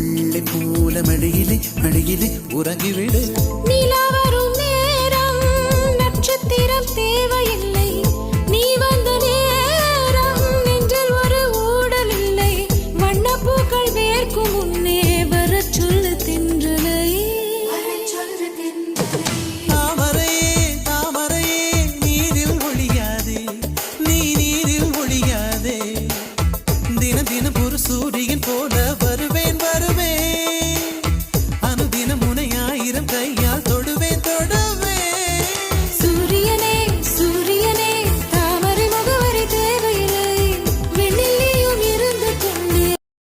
பிள்ளை போல மழையிலே மழையிலே உறங்கிவிடு. நிலா வரும் நேரம் நட்சத்திரம் தேவையில்லை, நீ வந்த நேரம் நெஞ்சில் ஒரு ஊடல் இல்லை. வண்ணப்பூக்கள் வேர்க்கும் முன்னே வரச் சொல்லு தென்றலை. தாமரையே தாமரையே நீரில் ஒழியாதே, நீ நீரில் ஒழியாதே. தினம் தினம் ஒரு சூரியன் போல